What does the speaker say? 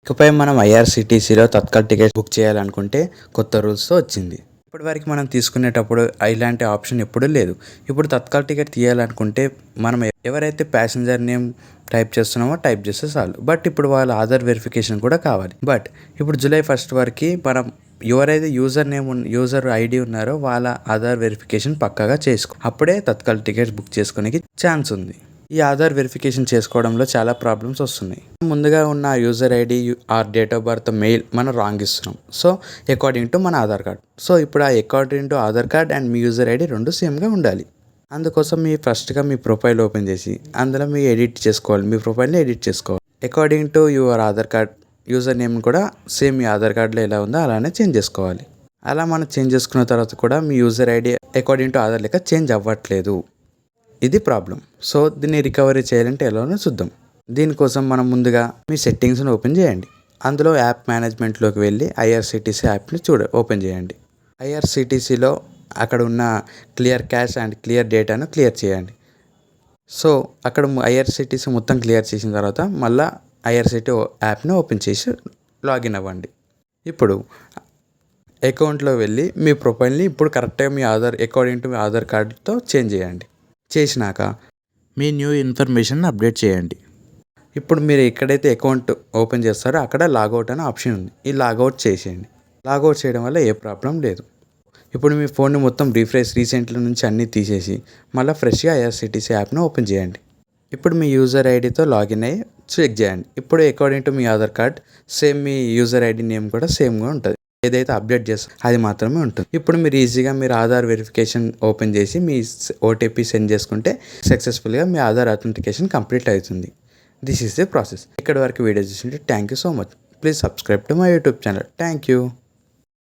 ఇకపై మనం ఐఆర్సిటీసీలో Tatkal ticket book చేయాలనుకుంటే కొత్త రూల్స్తో వచ్చింది. ఇప్పటివరకు మనం తీసుకునేటప్పుడు ఇలాంటి ఆప్షన్ ఎప్పుడూ లేదు. ఇప్పుడు తత్కాల్ టికెట్ తీయాలనుకుంటే మనం ఎవరైతే ప్యాసింజర్ నేమ్ టైప్ చేస్తున్నామో టైప్ చేస్తే చాలు. బట్ ఇప్పుడు వాళ్ళ ఆధార్ వెరిఫికేషన్ కూడా కావాలి. బట్ ఇప్పుడు జూలై 1 వరకు మనం ఎవరైతే యూజర్ ఐడి ఉన్నారో వాళ్ళ ఆధార్ వెరిఫికేషన్ పక్కాగా అప్పుడే తత్కాల్ టికెట్ బుక్ చేసుకోనికి ఛాన్స్ ఉంది. ఈ ఆధార్ వెరిఫికేషన్ చేసుకోవడంలో చాలా ప్రాబ్లమ్స్ వస్తున్నాయి. ముందుగా ఉన్న user ID are date of birth mail మనం రాంగ్ ఇస్తున్నాం. సో అకార్డింగ్ టు మన ఆధార్ కార్డ్. సో ఇప్పుడు ఆ according to Aadhaar card and me user ID రెండు సేమ్గా ఉండాలి. అందుకోసం ఫస్ట్గా మీ ప్రొఫైల్ ఓపెన్ చేసి అందులో మీ ప్రొఫైల్ని ఎడిట్ చేసుకోవాలి. According to your Aadhaar card user name కూడా సేమ్ మీ ఆధార్ కార్డులో ఎలా ఉందో అలానే చేంజ్ చేసుకోవాలి. అలా మనం చేంజ్ చేసుకున్న తర్వాత కూడా మీ user ID according to Aadhaar లెక్క చేంజ్ అవ్వట్లేదు. ఇది ప్రాబ్లం. సో దీన్ని రికవరీ చేయాలంటే ఎలానో చూద్దాం. దీనికోసం మనం ముందుగా మీ సెట్టింగ్స్ని ఓపెన్ చేయండి. అందులో యాప్ మేనేజ్మెంట్లోకి వెళ్ళి ఐఆర్సిటీసీ యాప్ని ఓపెన్ చేయండి. ఐఆర్సిటీసీలో అక్కడ ఉన్న క్లియర్ క్యాష్ అండ్ క్లియర్ డేటాను క్లియర్ చేయండి. సో అక్కడ ఐఆర్సిటీసీ మొత్తం క్లియర్ చేసిన తర్వాత మళ్ళీ ఐఆర్సిటీ యాప్ని ఓపెన్ చేసి లాగిన్ అవ్వండి. ఇప్పుడు అకౌంట్లో వెళ్ళి మీ ప్రొఫైల్ని ఇప్పుడు కరెక్ట్గా మీ అకార్డింగ్ టు మీ ఆధార్ కార్డుతో చేంజ్ చేయండి. చేసినాక మీ న్యూ ఇన్ఫర్మేషన్ అప్డేట్ చేయండి. ఇప్పుడు మీరు ఎక్కడైతే అకౌంట్ ఓపెన్ చేస్తారో అక్కడ లాగౌట్ అనే ఆప్షన్ ఉంది. ఈ లాగౌట్ చేసేయండి. లాగౌట్ చేయడం వల్ల ఏ ప్రాబ్లం లేదు. ఇప్పుడు మీ ఫోన్ని మొత్తం రీసెంట్లో నుంచి అన్నీ తీసేసి మళ్ళీ ఫ్రెష్గా ఐఆర్సిటీసీ యాప్ను ఓపెన్ చేయండి. ఇప్పుడు మీ యూజర్ ఐడితో లాగిన్ అయ్యి చెక్ చేయండి. ఇప్పుడు according to me Aadhaar card same me user ID name కూడా సేమ్గా ఉంటుంది. ఏదైతే అప్డేట్ చేస్తారో అది మాత్రమే ఉంటుంది. ఇప్పుడు మీరు ఈజీగా మీరు ఆధార్ వెరిఫికేషన్ ఓపెన్ చేసి మీ ఓటీపీ సెండ్ చేసుకుంటే సక్సెస్ఫుల్గా మీ ఆధార్ అథెంటికేషన్ కంప్లీట్ అవుతుంది. This is the process. ఇక్కడ వరకు వీడియో చూసింటే thank you so much. Please subscribe to my YouTube channel. Thank you.